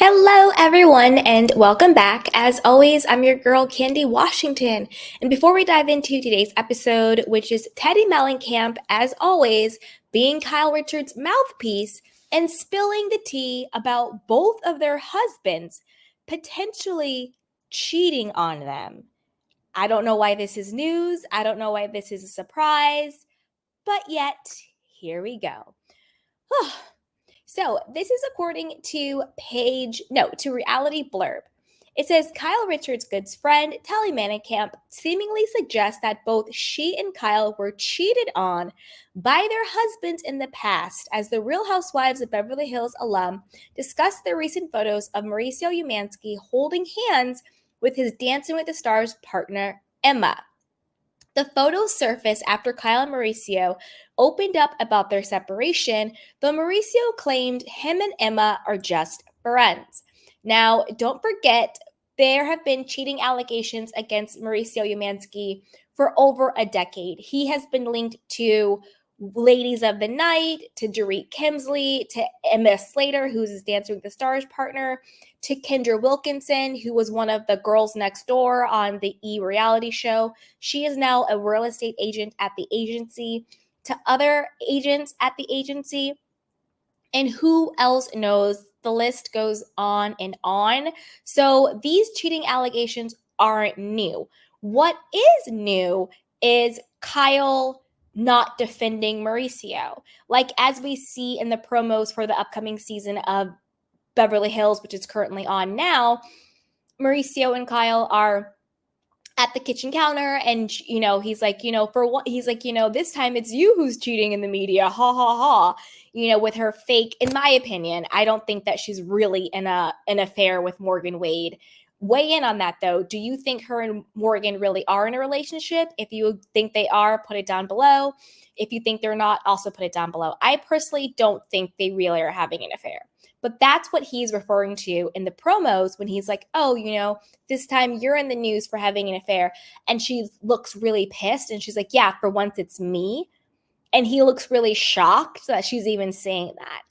Hello, everyone, and welcome back. As always, I'm your girl, Candy Washington. And before we dive into today's episode, which is Teddi Mellencamp, as always, being Kyle Richards' mouthpiece and spilling the tea about both of their husbands potentially cheating on them. I don't know why this is news. I don't know why this is a surprise, but yet, here we go. So this is according to Reality Blurb. It says Kyle Richards' good friend, Teddi Mellencamp, seemingly suggests that both she and Kyle were cheated on by their husbands in the past, as the Real Housewives of Beverly Hills alum discussed their recent photos of Mauricio Umansky holding hands with his Dancing with the Stars partner, Emma. The photos surfaced after Kyle and Mauricio opened up about their separation, though Mauricio claimed him and Emma are just friends. Now, don't forget, there have been cheating allegations against Mauricio Umansky for over a decade. He has been linked to Ladies of the Night, to Dorit Kemsley, to Emma Slater, who's his Dancing with the Stars partner, to Kendra Wilkinson, who was one of the girls next door on the E! reality show. She is now a real estate agent at the agency, to other agents at the agency. And who else knows? The list goes on and on. So these cheating allegations aren't new. What is new is Kyle not defending Mauricio. Like, as we see in the promos for the upcoming season of Beverly Hills, which is currently on now, Mauricio and Kyle are at the kitchen counter, and he's like, for what, he's like, this time it's you who's cheating in the media, ha ha ha, with her fake. In my opinion, I don't think that she's really in an affair with Morgan Wade. Weigh in on that, though. Do you think her and Morgan really are in a relationship? If you think they are, put it down below. If you think they're not, also put it down below. I personally don't think they really are having an affair. But that's what he's referring to in the promos when he's like, oh, this time you're in the news for having an affair. And she looks really pissed. And she's like, yeah, for once it's me. And he looks really shocked that she's even saying that.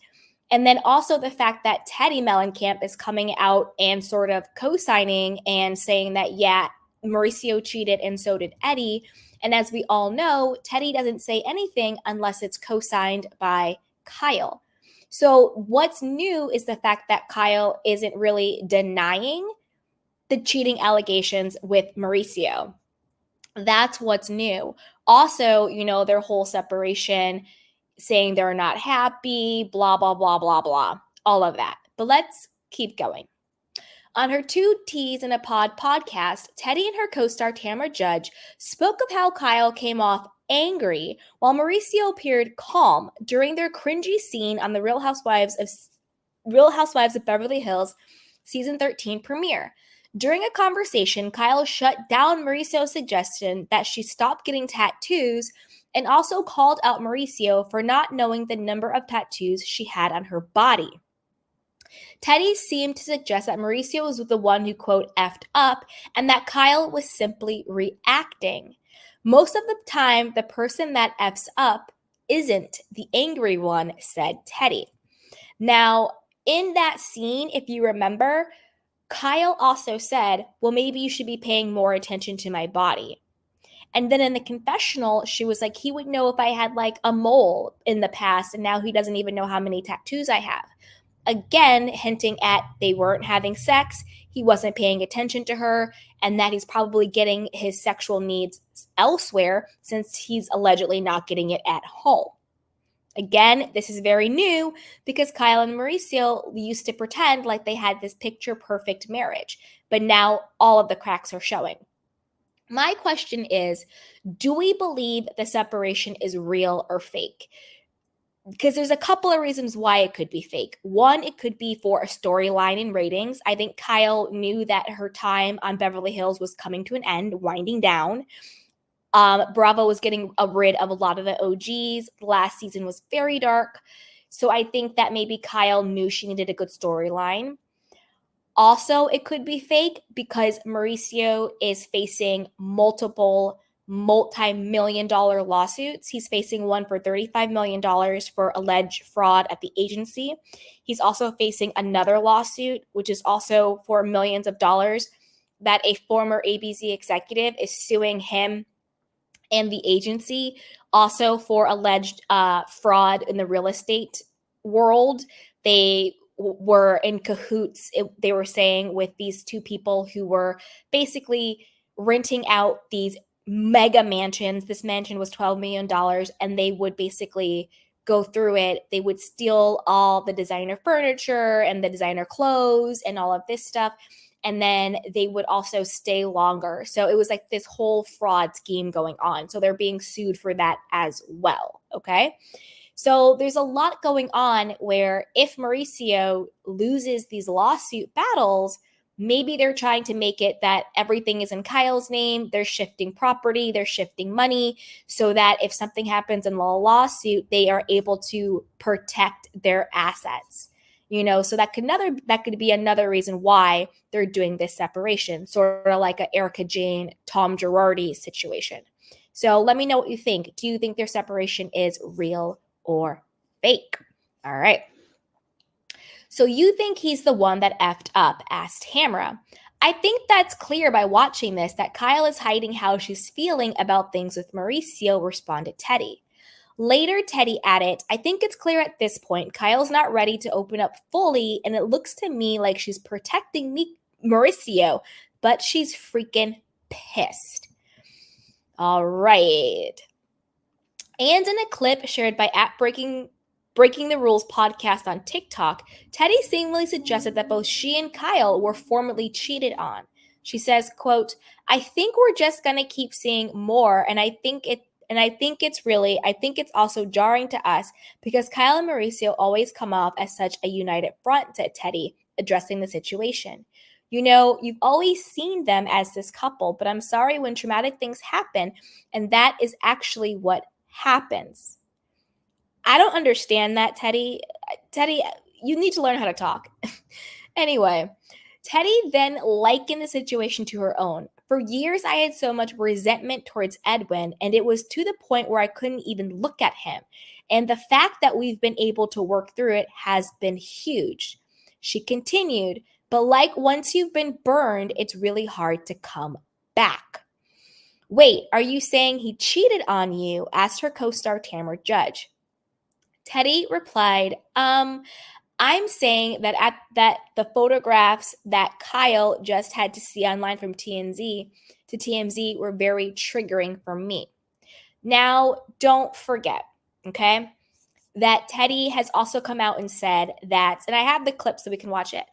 And then also the fact that Teddi Mellencamp is coming out and sort of co-signing and saying that, yeah, Mauricio cheated and so did Eddie. And as we all know, Teddi doesn't say anything unless it's co-signed by Kyle. So what's new is the fact that Kyle isn't really denying the cheating allegations with Mauricio. That's what's new. Also, their whole separation, saying they're not happy, blah, blah, blah, blah, blah, all of that. But let's keep going. On her Two Teas in a Pod podcast, Teddi and her co-star Tamra Judge spoke of how Kyle came off angry while Mauricio appeared calm during their cringy scene on the Real Housewives of Beverly Hills season 13 premiere. During a conversation, Kyle shut down Mauricio's suggestion that she stop getting tattoos and also called out Mauricio for not knowing the number of tattoos she had on her body. Teddi seemed to suggest that Mauricio was the one who, quote, effed up, and that Kyle was simply reacting. Most of the time, the person that effs up isn't the angry one, said Teddi. Now, in that scene, if you remember, Kyle also said, well, maybe you should be paying more attention to my body. And then in the confessional, she was like, he would know if I had like a mole in the past, and now he doesn't even know how many tattoos I have. Again, hinting at they weren't having sex, he wasn't paying attention to her, and that he's probably getting his sexual needs elsewhere since he's allegedly not getting it at home. Again, this is very new because Kyle and Mauricio used to pretend like they had this picture-perfect marriage, but now all of the cracks are showing. My question is, do we believe the separation is real or fake? Because there's a couple of reasons why it could be fake. One, it could be for a storyline in ratings. I think Kyle knew that her time on Beverly Hills was coming to an end, winding down. Bravo was getting rid of a lot of the OGs. Last season was very dark. So I think that maybe Kyle knew she needed a good storyline. Also, it could be fake because Mauricio is facing multiple multi-million-dollar lawsuits. He's facing one for $35 million for alleged fraud at the agency. He's also facing another lawsuit, which is also for millions of dollars, that a former ABC executive is suing him and the agency also for alleged fraud in the real estate world. They were in cahoots, they were saying, with these two people who were basically renting out these mega mansions. This mansion was $12 million, and they would basically go through it. They would steal all the designer furniture and the designer clothes and all of this stuff. And then they would also stay longer. So it was like this whole fraud scheme going on. So they're being sued for that as well. Okay. So there's a lot going on where if Mauricio loses these lawsuit battles, maybe they're trying to make it that everything is in Kyle's name. They're shifting property, they're shifting money, so that if something happens in the lawsuit, they are able to protect their assets. So that could be another reason why they're doing this separation, sort of like a Erica Jane, Tom Girardi situation. So let me know what you think. Do you think their separation is real or fake? All right. So you think he's the one that effed up, asked Tamra. I think that's clear by watching this that Kyle is hiding how she's feeling about things with Mauricio, responded Teddi. Later, Teddi added, I think it's clear at this point Kyle's not ready to open up fully, and it looks to me like she's protecting Mauricio, but she's freaking pissed. All right. And in a clip shared by @Breaking the Rules podcast on TikTok, Teddi seemingly suggested that both she and Kyle were formerly cheated on. She says, quote, I think we're just going to keep seeing more, and I think it's also jarring to us because Kyle and Mauricio always come off as such a united front, said Teddi, addressing the situation. You've always seen them as this couple, but I'm sorry when traumatic things happen, and that is actually what happens. I don't understand that, Teddi. Teddi, you need to learn how to talk. Anyway, Teddi then likened the situation to her own. For years, I had so much resentment towards Edwin, and it was to the point where I couldn't even look at him. And the fact that we've been able to work through it has been huge. She continued, but like once you've been burned, it's really hard to come back. Wait, are you saying he cheated on you? Asked her co-star Tamra Judge. Teddi replied, I'm saying that the photographs that Kyle just had to see online from TMZ were very triggering for me. Now, don't forget, okay, that Teddi has also come out and said that, and I have the clip so we can watch it.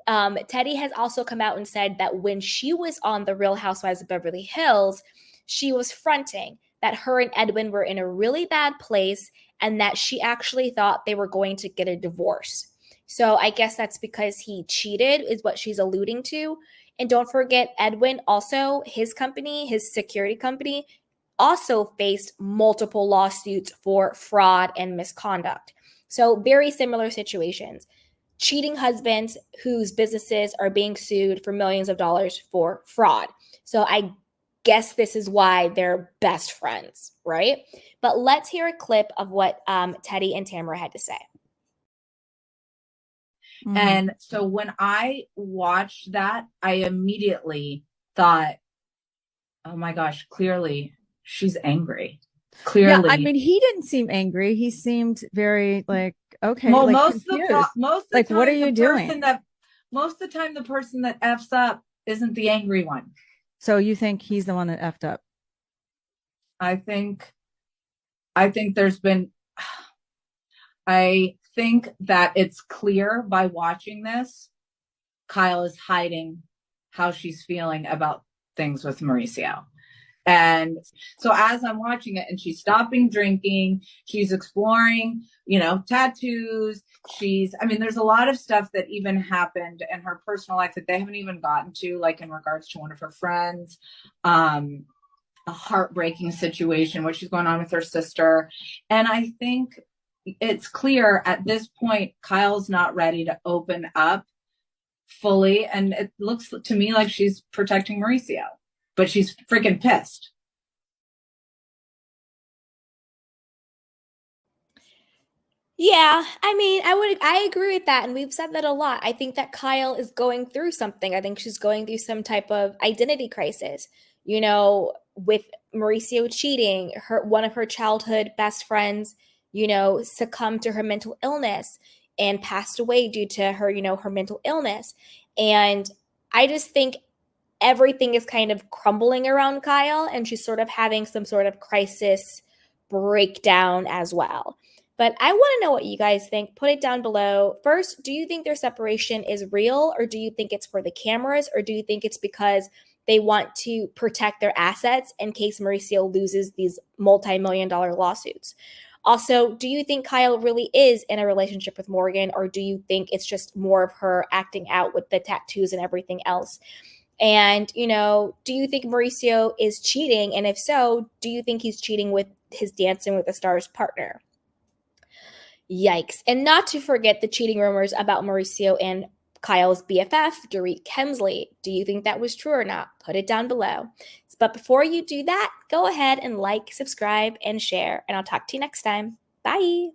Teddi has also come out and said that when she was on The Real Housewives of Beverly Hills, she was fronting that her and Edwin were in a really bad place and that she actually thought they were going to get a divorce. So I guess that's because he cheated is what she's alluding to. And don't forget, Edwin also, his company, his security company, also faced multiple lawsuits for fraud and misconduct. So very similar situations. Cheating husbands whose businesses are being sued for millions of dollars for fraud. So I guess this is why they're best friends, right? But let's hear a clip of what Teddi and Tamra had to say. And so when I watched that, I immediately thought, oh my gosh, clearly she's angry. Clearly. Yeah, I mean, he didn't seem angry. He seemed very like, okay, well, like most confused. of the like, time, what are you doing? Most of the time, the person that F's up isn't the angry one. So you think he's the one that effed up? I think there's been, I think that it's clear by watching this, Kyle is hiding how she's feeling about things with Mauricio. And so as I'm watching it and she's stopping drinking, she's exploring, tattoos. There's a lot of stuff that even happened in her personal life that they haven't even gotten to, like in regards to one of her friends, a heartbreaking situation, what she's going on with her sister. And I think it's clear at this point, Kyle's not ready to open up fully. And it looks to me like she's protecting Mauricio, but she's freaking pissed. Yeah, I mean, I agree with that, and we've said that a lot. I think that Kyle is going through something. I think she's going through some type of identity crisis. With Mauricio cheating, one of her childhood best friends, succumbed to her mental illness and passed away due to her, her mental illness. And I just think everything is kind of crumbling around Kyle, and she's sort of having some sort of crisis breakdown as well. But I want to know what you guys think. Put it down below. First, do you think their separation is real, or do you think it's for the cameras, or do you think it's because they want to protect their assets in case Mauricio loses these multi-million-dollar lawsuits? Also, do you think Kyle really is in a relationship with Morgan, or do you think it's just more of her acting out with the tattoos and everything else? And, do you think Mauricio is cheating? And if so, do you think he's cheating with his Dancing with the Stars partner? Yikes. And not to forget the cheating rumors about Mauricio and Kyle's BFF, Dorit Kemsley. Do you think that was true or not? Put it down below. But before you do that, go ahead and like, subscribe, and share. And I'll talk to you next time. Bye.